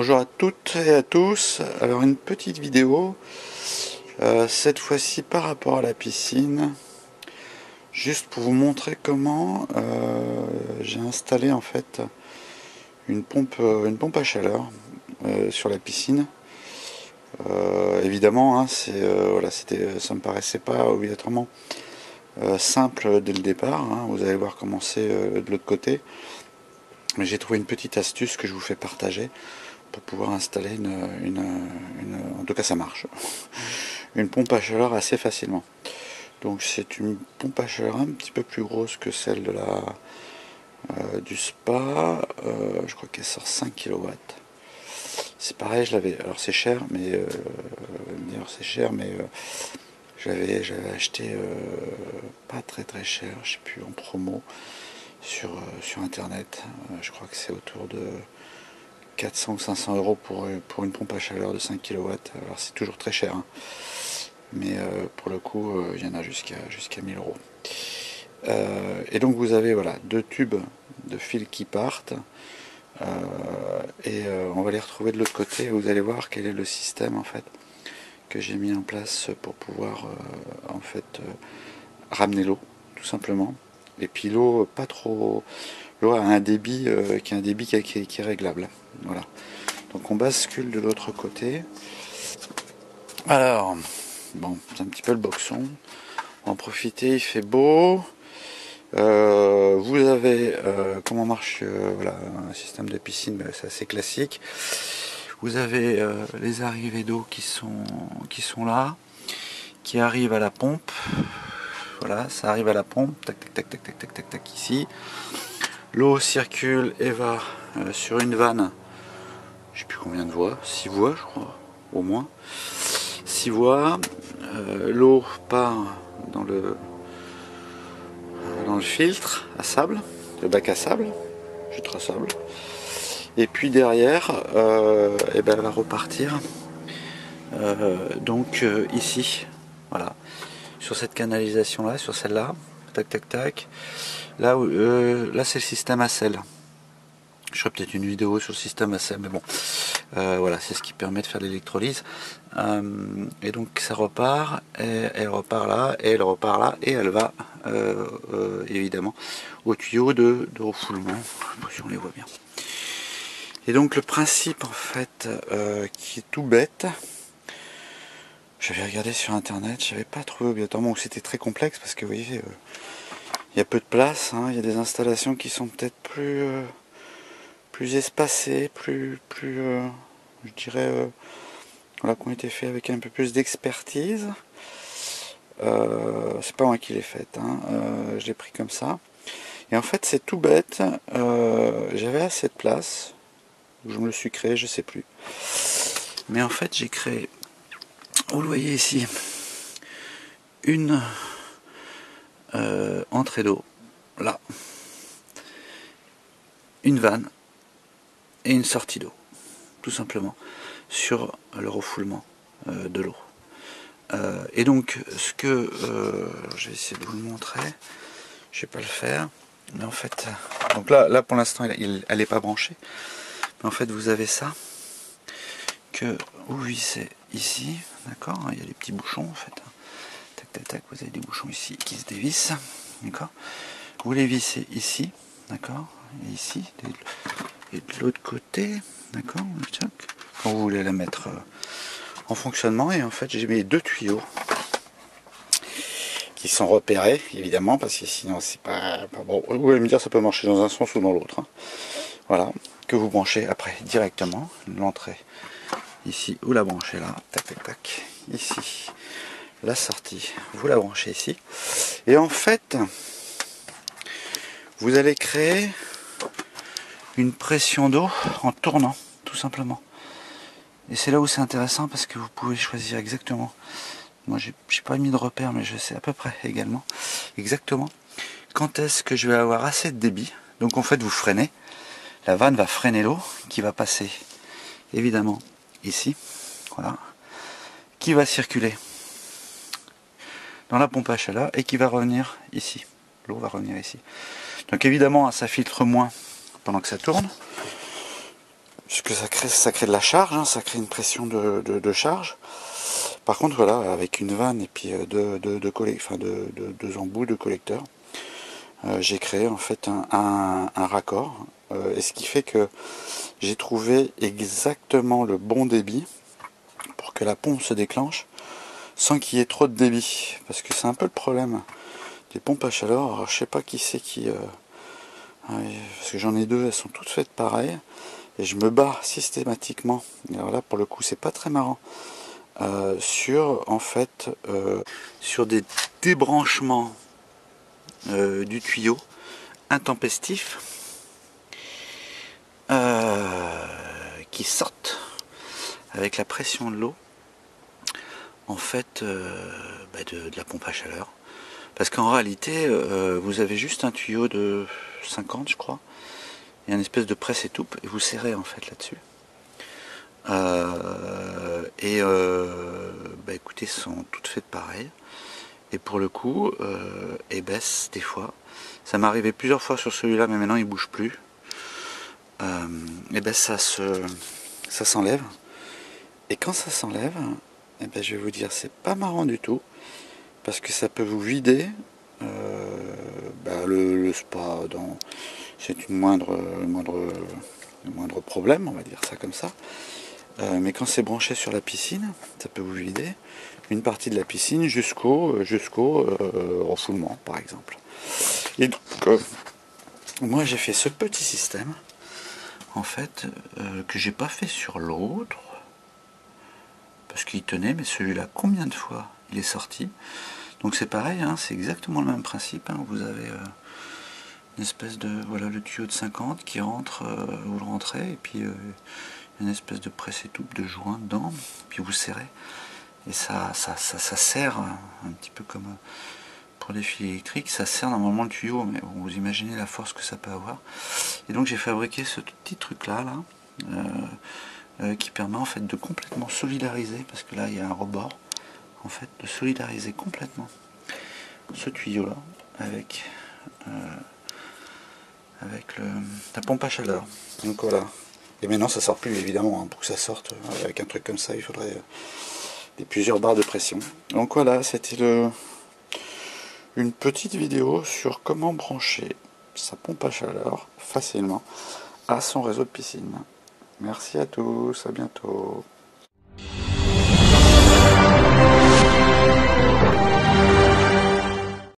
Bonjour à toutes et à tous. Alors une petite vidéo, cette fois-ci par rapport à la piscine, juste pour vous montrer comment j'ai installé en fait une pompe à chaleur sur la piscine. Évidemment, hein, voilà, ça me paraissait pas obligatoirement simple dès le départ. Hein. Vous allez voir comment c'est de l'autre côté. Mais j'ai trouvé une petite astuce que je vous fais partager pour pouvoir installer en tout cas ça marche, une pompe à chaleur assez facilement. Donc c'est une pompe à chaleur un petit peu plus grosse que celle de du spa, je crois qu'elle sort 5 kW. C'est pareil, je l'avais, alors c'est cher, mais j'avais acheté pas très cher, je sais plus, en promo sur internet. Je crois que c'est autour de 400 ou 500 euros pour une pompe à chaleur de 5 kW. Alors c'est toujours très cher, hein. Mais pour le coup, il y en a jusqu'à 1000 euros. Et donc vous avez voilà, deux tubes de fil qui partent. On va les retrouver de l'autre côté. Vous allez voir quel est le système en fait que j'ai mis en place pour pouvoir en fait ramener l'eau, tout simplement. Et puis l'eau, pas trop. L'eau a un débit qui est réglable. Voilà. Donc on bascule de l'autre côté. Alors, bon, c'est un petit peu le boxon. On va en profiter, il fait beau. Vous avez comment marche voilà, un système de piscine, c'est assez classique. Vous avez les arrivées d'eau qui sont là, qui arrivent à la pompe. Voilà, ça arrive à la pompe, tac tac tac tac tac tac tac ici. L'eau circule et va sur une vanne, je sais plus combien de voies, 6 voies je crois, au moins. 6 voies, l'eau part dans le filtre à sable, le bac à sable, filtre à sable. Et puis derrière, et ben elle va repartir ici, voilà, sur cette canalisation là, sur celle-là, tac tac tac. Là, là c'est le système à sel. Je ferai peut-être une vidéo sur le système à sel, mais bon, voilà, c'est ce qui permet de faire l'électrolyse. Et donc ça repart, et elle repart là, et elle repart là, et elle va évidemment au tuyau de refoulement, si on les voit bien. Et donc le principe en fait qui est tout bête, j'avais regardé sur internet, j'avais pas trouvé obligatoirement où c'était très complexe parce que vous voyez, il y a peu de place, hein, il y a des installations qui sont peut-être plus espacées, je dirais, voilà, qui ont été faits avec un peu plus d'expertise. C'est pas moi qui l'ai faite, hein, je l'ai pris comme ça. Et en fait c'est tout bête, j'avais assez de place, je me le suis créé, je sais plus. Mais en fait j'ai créé, vous le voyez ici, une entrée d'eau, là, une vanne et une sortie d'eau, tout simplement, sur le refoulement de l'eau. Et donc ce que je vais essayer de vous le montrer, je vais pas le faire, mais en fait, donc là pour l'instant elle n'est pas branchée, mais en fait vous avez ça que vous vissez ici, d'accord, il y a des petits bouchons en fait, tac tac tac, vous avez des bouchons ici qui se dévissent, d'accord, vous les vissez ici, d'accord, et ici et de l'autre côté, d'accord, quand vous voulez la mettre en fonctionnement. Et en fait j'ai mis deux tuyaux qui sont repérés évidemment parce que sinon c'est pas bon. Vous allez me dire ça peut marcher dans un sens ou dans l'autre, hein. Voilà, que vous branchez après directement l'entrée ici, vous la branchez là, tac tac tac, ici la sortie, vous la branchez ici, et en fait vous allez créer une pression d'eau en tournant, tout simplement. Et c'est là où c'est intéressant parce que vous pouvez choisir exactement, moi j'ai pas mis de repère mais je sais à peu près également exactement quand est-ce que je vais avoir assez de débit. Donc en fait vous freinez, la vanne va freiner l'eau qui va passer évidemment ici, voilà, qui va circuler dans la pompe à chaleur et qui va revenir ici, l'eau va revenir ici. Donc évidemment ça filtre moins pendant que ça tourne, puisque ça crée de la charge, hein, ça crée une pression de charge. Par contre, voilà, avec une vanne et puis deux embouts de collecteur, j'ai créé en fait un raccord, et ce qui fait que j'ai trouvé exactement le bon débit pour que la pompe se déclenche sans qu'il y ait trop de débit, parce que c'est un peu le problème des pompes à chaleur. Alors, je sais pas qui c'est qui... parce que j'en ai deux, elles sont toutes faites pareilles, et je me barre systématiquement. Alors là, pour le coup, c'est pas très marrant. Sur sur des débranchements du tuyau intempestifs qui sortent avec la pression de l'eau en fait de la pompe à chaleur, parce qu'en réalité vous avez juste un tuyau de 50 je crois, et une espèce de presse-étoupe, et vous serrez en fait là-dessus. Écoutez, sont toutes faites pareil. Et pour le coup, elles baissent des fois. Ça m'est arrivé plusieurs fois sur celui-là, mais maintenant il bouge plus. Ça s'enlève. Et quand ça s'enlève, je vais vous dire, c'est pas marrant du tout, parce que ça peut vous vider le spa. C'est une moindre problème, on va dire ça comme ça. Mais quand c'est branché sur la piscine, ça peut vous vider une partie de la piscine jusqu'au refoulement, par exemple. Et donc, moi j'ai fait ce petit système, en fait, que j'ai pas fait sur l'autre, parce qu'il tenait, mais celui-là, combien de fois il est sorti? Donc c'est pareil, hein, c'est exactement le même principe, hein. Vous avez une espèce de, voilà, le tuyau de 50 qui rentre, vous le rentrez, et puis une espèce de presse-étoupe de joint dedans, puis vous serrez, et ça serre un petit peu comme pour les fils électriques, ça serre normalement le tuyau, mais bon, vous imaginez la force que ça peut avoir. Et donc j'ai fabriqué ce petit truc là, qui permet en fait de complètement solidariser, parce que là il y a un rebord, en fait de solidariser complètement ce tuyau là avec la pompe à chaleur. Donc voilà. Et maintenant ça sort plus évidemment, hein. Pour que ça sorte avec un truc comme ça, il faudrait plusieurs barres de pression. Donc voilà, c'était une petite vidéo sur comment brancher sa pompe à chaleur facilement à son réseau de piscine. Merci à tous, à bientôt.